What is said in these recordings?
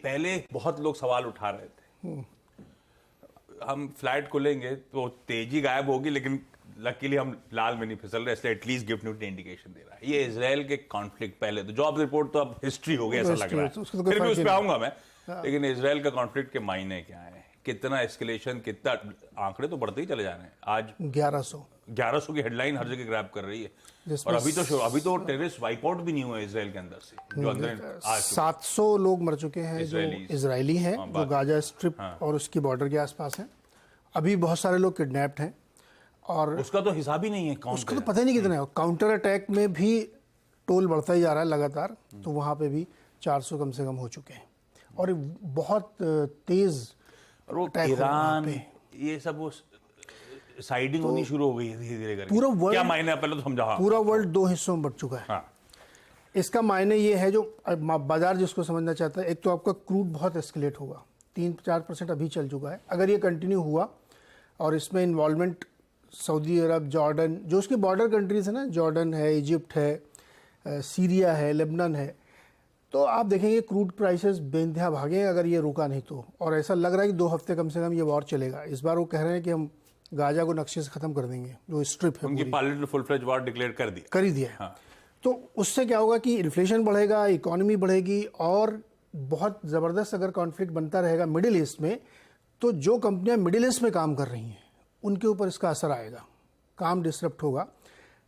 पहले बहुत लोग सवाल उठा रहे थे, हम फ्लाइट खुलेंगे तो तेजी गायब होगी, लेकिन लकीली हम लाल में नहीं फिसल रहे, इसलिए एटलीस्ट गिफ्ट न्यूट्रल इंडिकेशन दे रहा है। ये इजराइल के कॉन्फ्लिक्ट, पहले तो जॉब रिपोर्ट तो अब हिस्ट्री हो गई ऐसा लग रहा है, फिर भी उस पर आऊंगा मैं, लेकिन इजराइल का कॉन्फ्लिक्ट के मायने क्या है, कितना एस्केलेशन, कितना, आंकड़े तो बढ़ते ही चले जा रहे हैं। आज 1100 की हेडलाइन हर जगह ग्रैब कर रही है, और अभी तो टेररिस्ट वाइप आउट भी नहीं हुआ इजराइल के अंदर से, जो अंदर 700 लोग मर चुके हैं जो इजरायली हैं, जो गाजा स्ट्रिप और उसकी बॉर्डर के आसपास हैं। अभी बहुत सारे लोग किडनैप्ड हैं, और उसका तो हिसाब ही नहीं है, उसका तो पता ही नहीं कितना है। काउंटर अटैक में भी टोल बढ़ता ही जा रहा है लगातार, तो वहाँ पे भी 400 कम से कम हो चुके हैं, और बहुत तेज ईरान, ये सब वो साइडिंग होनी शुरू हो गई है धीरे धीरे करके। पूरा वर्ल्ड, क्या मायने है पहले तो समझा। पूरा वर्ल्ड दो हिस्सों में बढ़ चुका है। इसका मायने ये है, जो बाजार जिसको समझना चाहता है, एक तो आपका क्रूड बहुत एस्केलेट होगा, 3-4% अभी चल चुका है। अगर ये कंटिन्यू हुआ और इसमें इन्वॉल्वमेंट सऊदी अरब, जॉर्डन, जो उसकी बॉर्डर कंट्रीज है ना, जॉर्डन है, इजिप्ट है, सीरिया है, लेबनान है, तो आप देखेंगे क्रूड प्राइसेस बेइंतहा भागे अगर ये रुका नहीं तो। और ऐसा लग रहा है कि 2 हफ्ते कम से कम ये वॉर चलेगा। इस बार वो कह रहे हैं कि हम गाजा को नक्शे से खत्म कर देंगे, जो स्ट्रिप है। उनकी पार्लियामेंट ने फुल फ्लेज वॉर डिक्लेयर कर ही दिया है। तो उससे क्या होगा कि इन्फ्लेशन बढ़ेगा, इकोनॉमी बढ़ेगी, और बहुत ज़बरदस्त अगर कॉन्फ्लिक्ट बनता रहेगा मिडिल ईस्ट में, तो जो कंपनियां मिडिल ईस्ट में काम कर रही हैं उनके ऊपर इसका असर आएगा, काम डिसरप्ट होगा।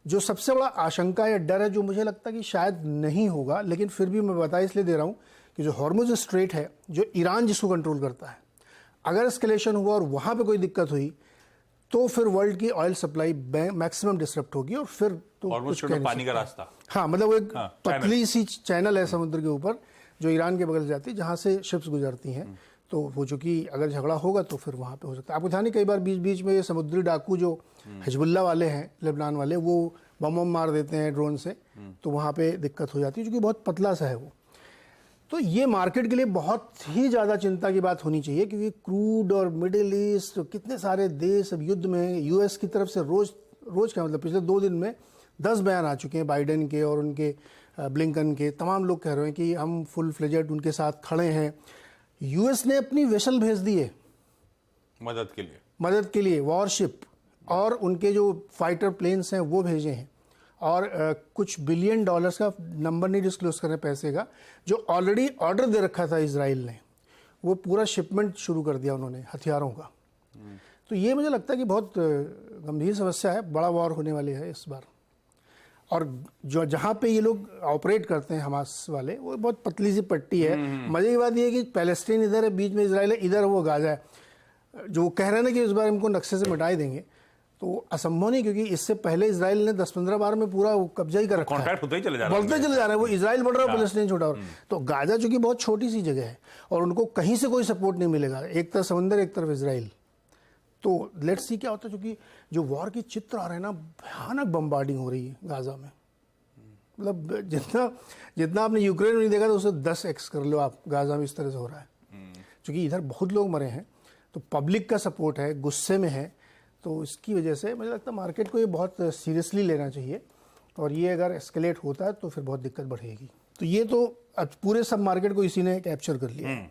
जो सबसे बड़ा आशंका या डर है, जो मुझे लगता है कि शायद नहीं होगा, लेकिन फिर भी मैं बता इसलिए दे रहा हूं कि जो हॉर्मुज स्ट्रेट है, जो ईरान जिसको कंट्रोल करता है, अगर एस्केलेशन हुआ और वहां पे कोई दिक्कत हुई तो फिर वर्ल्ड की ऑयल सप्लाई मैक्सिमम डिसरप्ट होगी, और फिर तो पानी का रास्ता, हाँ, मतलब वो एक पतली सी चैनल है समुद्र के ऊपर जो ईरान के बगल से जाती है, जहां से शिप्स गुजरती हैं। तो वो चूंकि अगर झगड़ा होगा तो फिर वहाँ पे हो सकता है। आपको ध्यान नहीं, कई बार बीच बीच में ये समुद्री डाकू जो हिजबुल्ला वाले हैं, लेबनान वाले, वो बम मार देते हैं ड्रोन से, तो वहाँ पे दिक्कत हो जाती है, क्योंकि बहुत पतला सा है वो। तो ये मार्केट के लिए बहुत ही ज़्यादा चिंता की बात होनी चाहिए, क्योंकि क्रूड और मिडिल ईस्ट, कितने सारे देश अब युद्ध में। यूएस की तरफ से रोज का मतलब पिछले 2 दिन में 10 बयान आ चुके हैं, बाइडेन के और उनके ब्लिंकन के। तमाम लोग कह रहे हैं कि हम फुल फ्लेजेड उनके साथ खड़े हैं। यूएस ने अपनी वेसल भेज दी है मदद के लिए वॉरशिप, और उनके जो फाइटर प्लेन्स हैं वो भेजे हैं, और कुछ $बिलियन का, नंबर नहीं डिस्क्लोज कर रहे पैसे का, जो ऑलरेडी ऑर्डर दे रखा था इजराइल ने, वो पूरा शिपमेंट शुरू कर दिया उन्होंने हथियारों का। तो ये मुझे लगता है कि बहुत गंभीर समस्या है, बड़ा वॉर होने वाली है इस बार। और जो जहाँ पे ये लोग ऑपरेट करते हैं हमास वाले, वो बहुत पतली सी पट्टी है। मजे की बात ये है कि पैलेस्टीन इधर है, बीच में इजराइल है, इधर वो गाजा है। जो कह रहे हैं ना कि इस बार इनको नक्शे से मिटा ही देंगे, तो असंभव नहीं, क्योंकि इससे पहले इजराइल ने 10-15 बार में पूरा कब्जा ही कर रखा है, बढ़ते चले जा रहे हैं। वो इजराइल बढ़ रहा है, पैलेस्टीन छोटा हो रहा है। तो गाजा चूंकि बहुत छोटी सी जगह है और उनको कहीं से कोई सपोर्ट नहीं मिलेगा, एक तरफ समंदर, एक तरफ इजराइल। तो लेट्स सी क्या होता है, क्योंकि जो वॉर की चित्र आ रहे हैं ना, भयानक बम्बार्डिंग हो रही है गाजा में। मतलब जितना आपने यूक्रेन में नहीं देखा, तो उसे 10x कर लो आप, गाजा में इस तरह से हो रहा है। क्योंकि इधर बहुत लोग मरे हैं, तो पब्लिक का सपोर्ट है, गुस्से में है, तो इसकी वजह से मुझे लगता है मार्केट को ये बहुत सीरियसली लेना चाहिए, और ये अगर एस्केलेट होता है तो फिर बहुत दिक्कत बढ़ेगी। तो ये तो पूरे सब मार्केट को इसी ने कैप्चर कर लिया।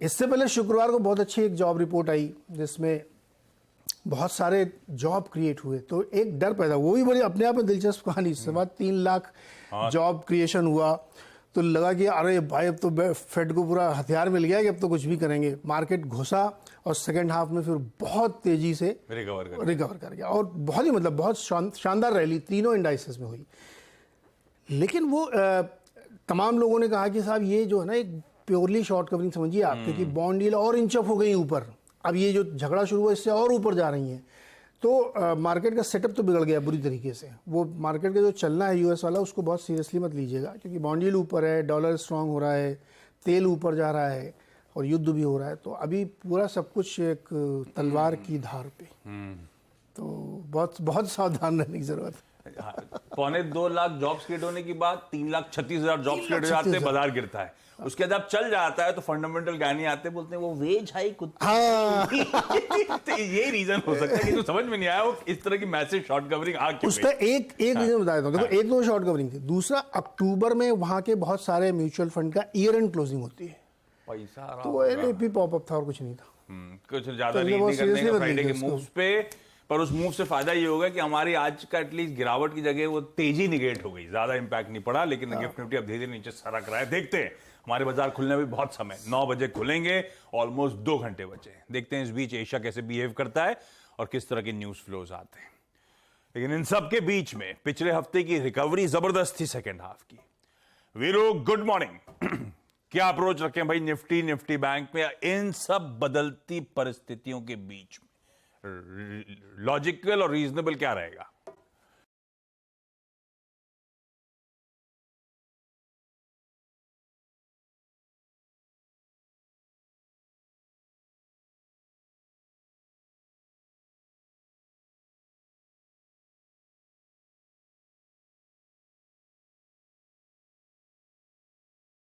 इससे पहले शुक्रवार को बहुत अच्छी एक जॉब रिपोर्ट आई, जिसमें बहुत सारे जॉब क्रिएट हुए, तो एक डर पैदा, वो भी बड़ी अपने आप में दिलचस्प कहानी। 3.25 लाख जॉब क्रिएशन हुआ, तो लगा कि अरे भाई अब तो फेड को पूरा हथियार मिल गया कि अब तो कुछ भी करेंगे। मार्केट घुसा और सेकंड हाफ में फिर बहुत तेजी से रिकवर कर गया, और बहुत ही मतलब बहुत शानदार रैली तीनों इंडाइसेस में हुई। लेकिन वो तमाम लोगों ने कहा कि साहब ये जो है ना, एक प्योरली शॉर्ट कवरिंग समझिए आप, क्योंकि बॉन्ड यील्ड और इंच अप हो गई ऊपर। अब ये जो झगड़ा शुरू हुआ, इससे और ऊपर जा रही हैं, तो मार्केट का सेटअप तो बिगड़ गया बुरी तरीके से। वो मार्केट का जो चलना है यूएस वाला, उसको बहुत सीरियसली मत लीजिएगा, क्योंकि बॉन्ड यील्ड ऊपर है, डॉलर स्ट्रांग हो रहा है, तेल ऊपर जा रहा है, और युद्ध भी हो रहा है। तो अभी पूरा सब कुछ एक तलवार की धार पे, तो बहुत बहुत सावधान रहने की जरूरत है। 2.25 लाख जॉब्स क्रिएट होने की बाद 3,36,000 जॉब्स क्रिएट हो जाते हैं, बाजार गिरता है। उसके बाद चल जाता है तो फंडामेंटल ज्ञानी आते, बोलते हैं वो वेज हाइक। तो ये रीजन हो सकता है कि जो समझ में नहीं आया, वो इस तरह की मैसिव शॉर्ट कवरिंग आ क्यों। उसका एक रीजन बता देता हूं। देखो, एक तो शॉर्ट कवरिंग थी, दूसरा अक्टूबर में वहां के बहुत सारे म्यूचुअल फंड का ईयर एंड क्लोजिंग होती है। पैसा आ रहा तो एलएपी पॉपअप था और कुछ नहीं था। कुछ ज्यादा तो रीड बहुत नहीं करने seriously का मत फ्राइडे के लीजिए मूव्स पे, पर उस मूव से फायदा ये होगा कि हमारी आज का एटलीस्ट गिरावट की जगह वो तेजी निगेट हो गई, ज्यादा इंपैक्ट नहीं पड़ा, लेकिन गिफ्ट निफ्टी अब धीरे धीरे नीचे सरक रहा है। देखते हैं, हमारे बाजार खुलने में भी बहुत समय, 9 बजे खुलेंगे, ऑलमोस्ट 2 घंटे बचे। देखते हैं इस बीच एशिया कैसे बिहेव करता है और किस तरह के न्यूज फ्लोज आते हैं। लेकिन इन सब के बीच में पिछले हफ्ते की रिकवरी जबरदस्त थी सेकेंड हाफ की। Veeru, good morning. क्या अप्रोच रखें भाई निफ्टी बैंक में इन सब बदलती परिस्थितियों के बीच में? लॉजिकल और रीजनेबल क्या रहेगा?